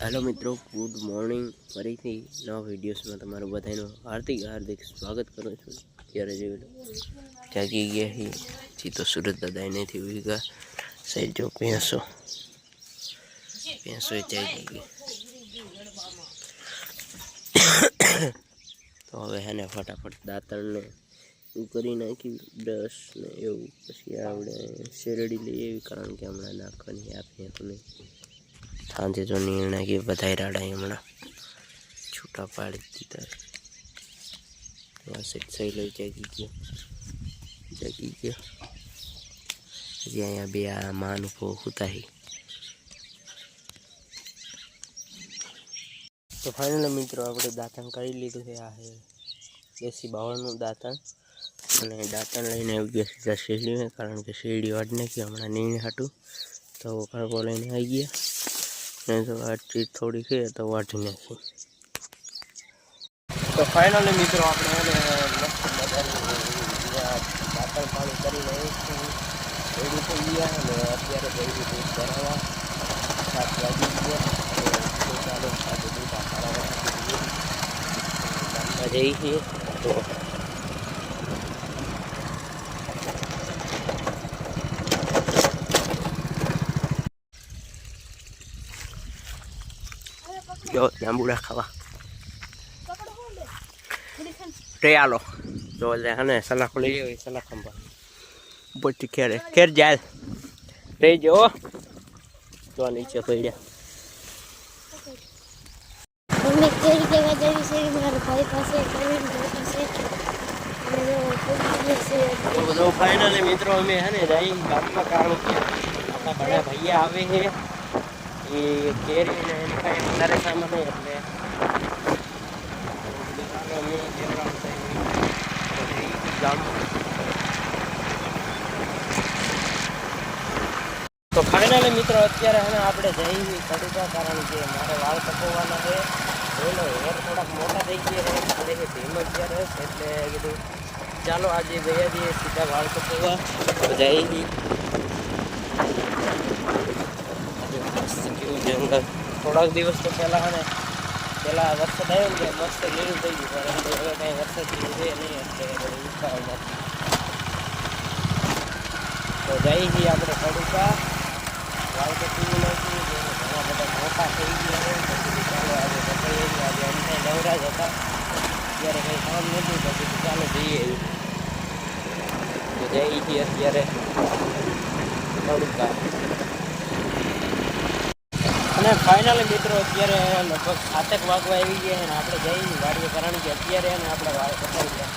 Hello मित्रों, good morning. फरीथी नवा videos में तमाરું બધાનું હાર્દિક સ્વાગત કરું છું। ત્યારે જે જાગી ગયા હી જી તો સુરત દાદા એનેથી ઉગા સાઈડ જો ભેંસો જાગી ગઈ તો હવે હેને ફટાફટ દાંતણને એવું કરી નાખી બ્રશ ને એવું, પછી આપણે શેરડી લઈ આવી કારણ કે હમણાં નાખવાની આપીએ તમે સાંજે જો નિર્ણય કે બધાય રાડા હમણાં છૂટા પાડી દીધા। સહી લઈ જાગી ગયો હજી અહીંયા બે આ માન ઉભો ઉતારી। તો ફાઇનલ મિત્રો આપણે દાંતણ કરી લીધું છે। આ છે દેશી બાવળનું દાંતણ અને દાંતણ લઈને આવી ગયા સીધા શેરડીને, કારણ કે શેરડી વાળી નાખી હમણાં નિર્ણય હાટું તો ખડકો લઈને આવી ગયા ને તો આ ચીજ થોડી છે તો વાટી નાખી। તો ફાઇનલી મિત્રો આપણે દાંતણ પાણી કરીને રેડી થઈ ગયા અને અત્યારે જઈ દૂધ ભરાવા 7 વાગી ગયા। ચાલો આજે દૂધ ભરાવા જઈ છીએ તો જો જાંબુડા ખાવા રે આલો જો હને સલાખો લઈ આવી સલાખ ખંભા ઉપરથી ખેર જાય રે જો તો નીચે પડ્યા। हमने केरी जगह जरी से मेरे भाई પાસે કેવિન પાસે तो फाइनली मित्रों में है ने जाई गामમાં કારણ કે આપણા બડા ભૈયા આવે છે એ કેરી ને એની પાસે વધારે સામાન છે એટલે અમે કેરળ ગામ। તો ફાઇનલી મિત્રો અત્યારે હે આપણે જઈ કડુકા કારણ કે મારે વાળ કપાવવાના છે। એનો હેર થોડાક મોટા થઈ ગયા છે એટલે ભીમ અત્યારે એટલે કીધું ચાલો આજે ગયા જઈએ સીધા વાળ કપાવવા જઈ જંગલ। થોડાક દિવસ તો પહેલાં હે ને પેલા વરસાદ આવ્યો ને મસ્ત લીલું થઈ ગયું, પરંતુ હવે કાંઈ વરસાદ જેવું છે નહીં એટલે ઉઠાવ નથી। તો જઈ છીએ આપણે કડુકા વાળ કપાવી નાખી, ઘણા બધા મોટા થઈ ગયા છે। ચાલો આજે પકડીએ આજે અમને નવરાજ હતા ત્યારે કંઈ કામ નહોતું પછી ચાલો જઈએ તો જઈ છીએ અત્યારે કડુકા। અને ફાઇનલી મિત્રો અત્યારે લગભગ 7 વાગવા આવી ગયા અને આપણે જઈ વાડીએ કારણ કે અત્યારે એને આપણે વાળ કપાવી ગયા।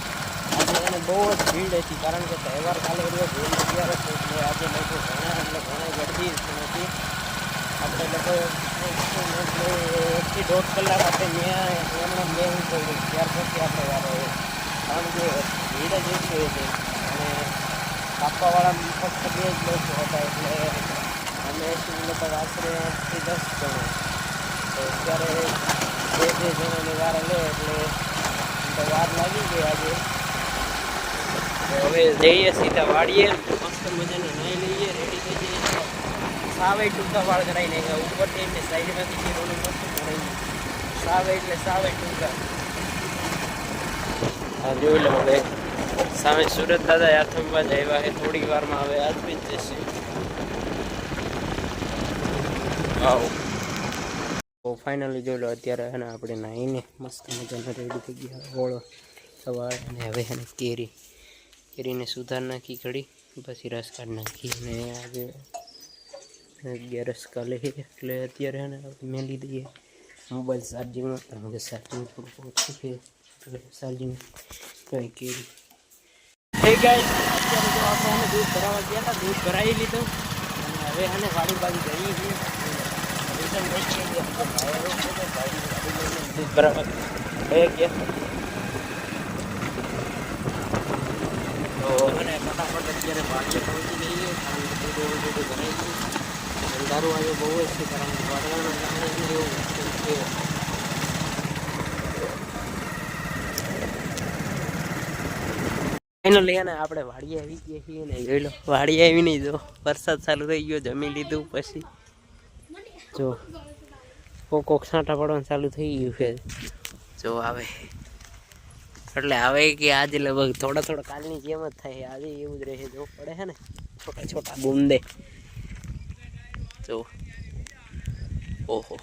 આજે એને બહુ જ ભીડ હતી કારણ કે તહેવાર કાલે રહ્યો ભીડ અત્યારે એટલે આજે લોકો ઘણા ગરદી નથી। આપણે લગભગ 1 થી 1.5 કલાક આપણે એમણે મેં પડ્યું ત્યાર પછી આપણે વારો કારણ કે ભીડ જ ઓછી હતી અને કાપવાવાળા ફક્ત 2 જ લોકો હતા એટલે અમે લગભગ આશરે 8 થી 10 જણા। તો અત્યારે 2 જણાની વાર લે એટલે તો વાર લાગી ગઈ આજે। તો હવે જઈએ સીધા વાળીએ, મસ્ત મજાને નાહી લઈએ, રેડી થઈ જઈએ। સાવે ટૂંકા વાળ કરાવી નાખ્યા ઉપરથી એમને સાઈડમાંથી શેરોનું મસ્ત કરાવી સાવે એટલે સાવે ટૂંકા। આ જોઈ લો હવે સામે સુરત દાદા યાથંબા જ આવ્યા છે, થોડી વારમાં હવે આદમી જ જશે। તો ફાઇનલી જોઈ લો અત્યારે હે ને આપણે નાહીને મસ્ત મજાને રેડી થઈ ગયા ઓળો સવાર અને હવે હે ને કેરીને સુધાર નાખી ઘડી પછી રસ કાઢી નાખી અને આજે 11 કાલે એટલે અત્યારે હે ને મેલી દઈએ મોબાઈલ ચાર્જિંગમાં કારણ કે ચાર્જિંગ થોડુંક ઓછું છે એટલે ચાર્જિંગ કંઈ કેરી થઈ ગાઈસ। અત્યારે જો આપણે દૂધ ભરાવા ગયા હતા, દૂધ ભરાવી લીધું અને હવે હે વાડી બાજુ જઈએ છીએ દૂધ ભરાવા ગયા તો અને ફટાફટ અત્યારે વાડીએ પહોંચી જઈએ કારણ કે દૂધ ભરાઈ ગયું। અંધારું આવ્યો બહુ જ છે કારણ કે વાતાવરણ એવું છે। ફાઇનલી ને આપણે વાડીએ આવી ગયા છીએ ને જોઈ લો વાડીએ આવી નહીં જો વરસાદ ચાલુ થઈ ગયો, જમી લીધું પછી જો કોક છાંટા પડવાનું ચાલુ થઈ ગયું છે જો આવે એટલે આવે કે આજે લગભગ થોડા કાલની જેમ જ થાય આજે એવું જ રહે જો પડે છે ને છોટા બૂંદે જો ઓહો